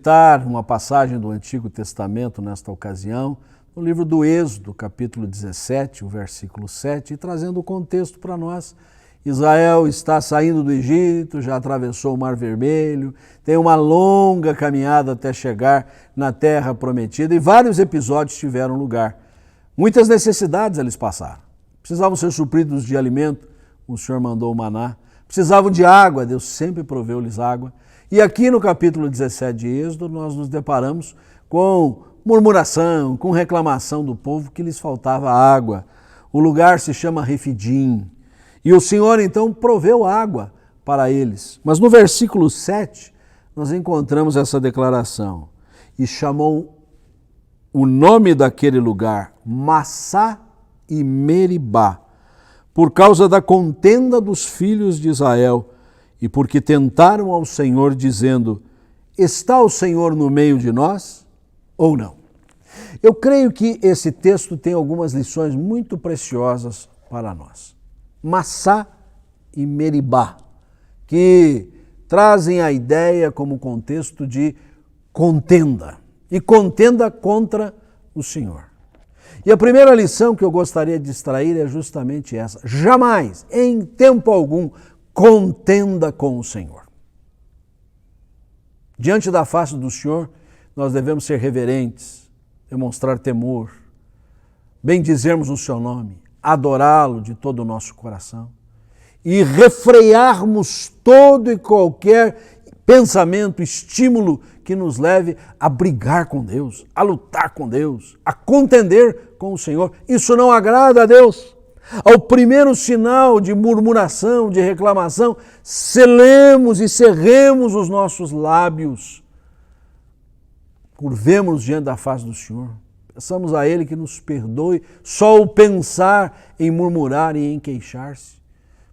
meditar uma passagem do Antigo Testamento nesta ocasião, no livro do Êxodo, capítulo 17, o versículo 7, e trazendo o contexto para nós. Israel está saindo do Egito, já atravessou o Mar Vermelho, tem uma longa caminhada até chegar na Terra Prometida e vários episódios tiveram lugar. Muitas necessidades eles passaram. Precisavam ser supridos de alimento, o Senhor mandou o maná. Precisavam de água, Deus sempre proveu-lhes água. E aqui no capítulo 17 de Êxodo nós nos deparamos com murmuração, com reclamação do povo que lhes faltava água. O lugar se chama Refidim. E o Senhor então proveu água para eles. Mas no versículo 7 nós encontramos essa declaração. E chamou o nome daquele lugar Massá e Meribá, por causa da contenda dos filhos de Israel, e porque tentaram ao Senhor, dizendo: está o Senhor no meio de nós ou não? Eu creio que esse texto tem algumas lições muito preciosas para nós. Massá e Meribá, que trazem a ideia como contexto de contenda, e contenda contra o Senhor. E a primeira lição que eu gostaria de extrair é justamente essa: jamais, em tempo algum, contenda com o Senhor. Diante da face do Senhor, nós devemos ser reverentes, demonstrar temor, bendizermos o seu nome, adorá-lo de todo o nosso coração e refrearmos todo e qualquer pensamento, estímulo que nos leve a brigar com Deus, a lutar com Deus, a contender com o Senhor. Isso não agrada a Deus. Ao primeiro sinal de murmuração, de reclamação, selemos e cerremos os nossos lábios. Curvemos diante da face do Senhor. Peçamos a Ele que nos perdoe só o pensar em murmurar e em queixar-se.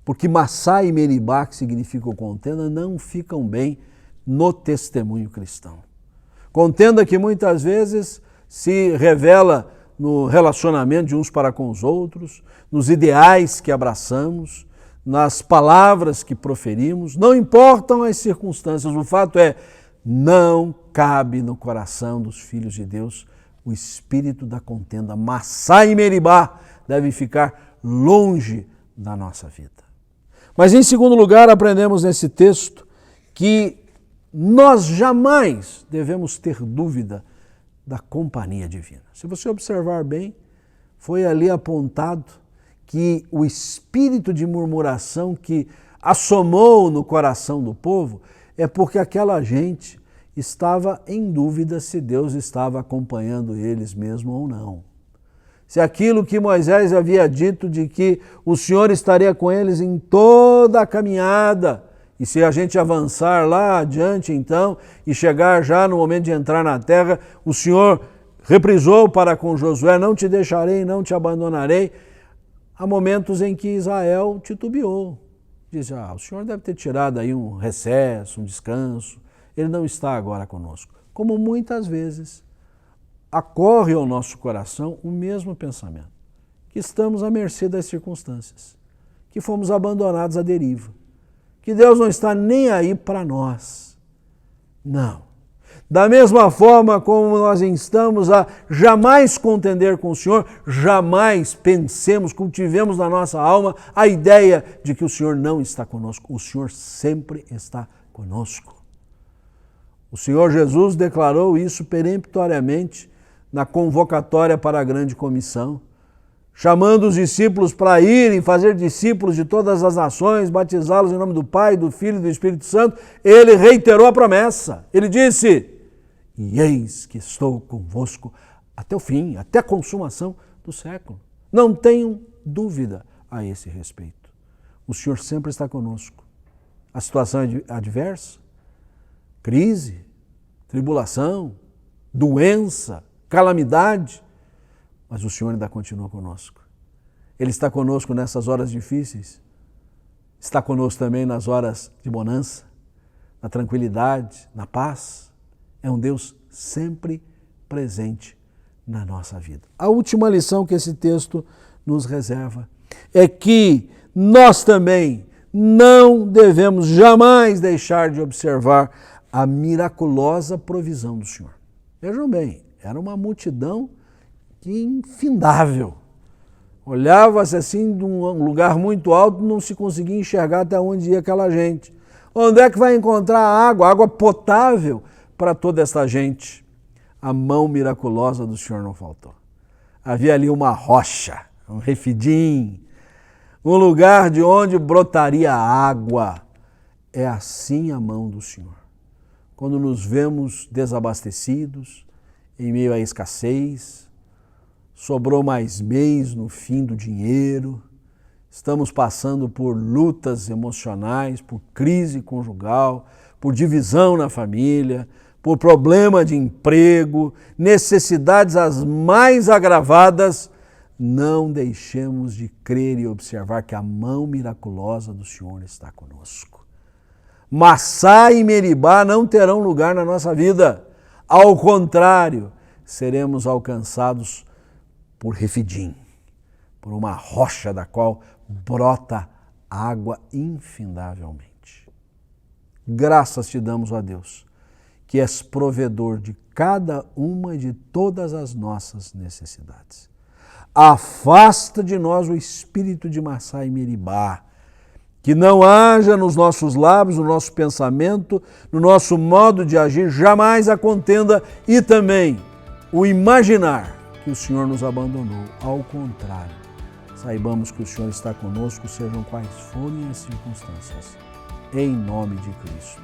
Porque Massá e Meribá, que significam contenda, não ficam bem no testemunho cristão. Contenda que muitas vezes se revela no relacionamento de uns para com os outros, nos ideais que abraçamos, nas palavras que proferimos, não importam as circunstâncias, o fato é, não cabe no coração dos filhos de Deus o espírito da contenda. Massá e Meribá devem ficar longe da nossa vida. Mas em segundo lugar, aprendemos nesse texto que nós jamais devemos ter dúvida da companhia divina. Se você observar bem, foi ali apontado que o espírito de murmuração que assomou no coração do povo é porque aquela gente estava em dúvida se Deus estava acompanhando eles mesmo ou não. Se aquilo que Moisés havia dito de que o Senhor estaria com eles em toda a caminhada, e se a gente avançar lá adiante então e chegar já no momento de entrar na terra, o Senhor reprisou para com Josué: não te deixarei, não te abandonarei. Há momentos em que Israel titubeou. Diz: o Senhor deve ter tirado aí um recesso, um descanso. Ele não está agora conosco. Como muitas vezes ocorre ao nosso coração o mesmo pensamento, que estamos à mercê das circunstâncias, que fomos abandonados à deriva, que Deus não está nem aí para nós. Não. Da mesma forma como nós instamos a jamais contender com o Senhor, jamais pensemos, cultivemos na nossa alma a ideia de que o Senhor não está conosco. O Senhor sempre está conosco. O Senhor Jesus declarou isso peremptoriamente na convocatória para a grande comissão, chamando os discípulos para irem fazer discípulos de todas as nações, batizá-los em nome do Pai, do Filho e do Espírito Santo. Ele reiterou a promessa. Ele disse: e eis que estou convosco até o fim, até a consumação do século. Não tenham dúvida a esse respeito. O Senhor sempre está conosco. A situação é adversa, crise, tribulação, doença, calamidade, mas o Senhor ainda continua conosco. Ele está conosco nessas horas difíceis, está conosco também nas horas de bonança, na tranquilidade, na paz. É um Deus sempre presente na nossa vida. A última lição que esse texto nos reserva é que nós também não devemos jamais deixar de observar a miraculosa provisão do Senhor. Vejam bem, era uma multidão infindável. Olhava-se assim de um lugar muito alto, não se conseguia enxergar até onde ia aquela gente. Onde é que vai encontrar água potável para toda essa gente? A mão miraculosa do Senhor não faltou. Havia ali uma rocha, um refidim, um lugar de onde brotaria água. É assim a mão do Senhor. Quando nos vemos desabastecidos, em meio à escassez, sobrou mais mês no fim do dinheiro, estamos passando por lutas emocionais, por crise conjugal, por divisão na família, por problema de emprego, necessidades as mais agravadas, não deixemos de crer e observar que a mão miraculosa do Senhor está conosco. Massá e Meribá não terão lugar na nossa vida. Ao contrário, seremos alcançados por Refidim, por uma rocha da qual brota água infindavelmente. Graças te damos, ó Deus, que és provedor de cada uma e de todas as nossas necessidades. Afasta de nós o espírito de Massá e Meribá, que não haja nos nossos lábios, no nosso pensamento, no nosso modo de agir, jamais a contenda e também o imaginar que o Senhor nos abandonou. Ao contrário, saibamos que o Senhor está conosco, sejam quais forem as circunstâncias. Em nome de Cristo.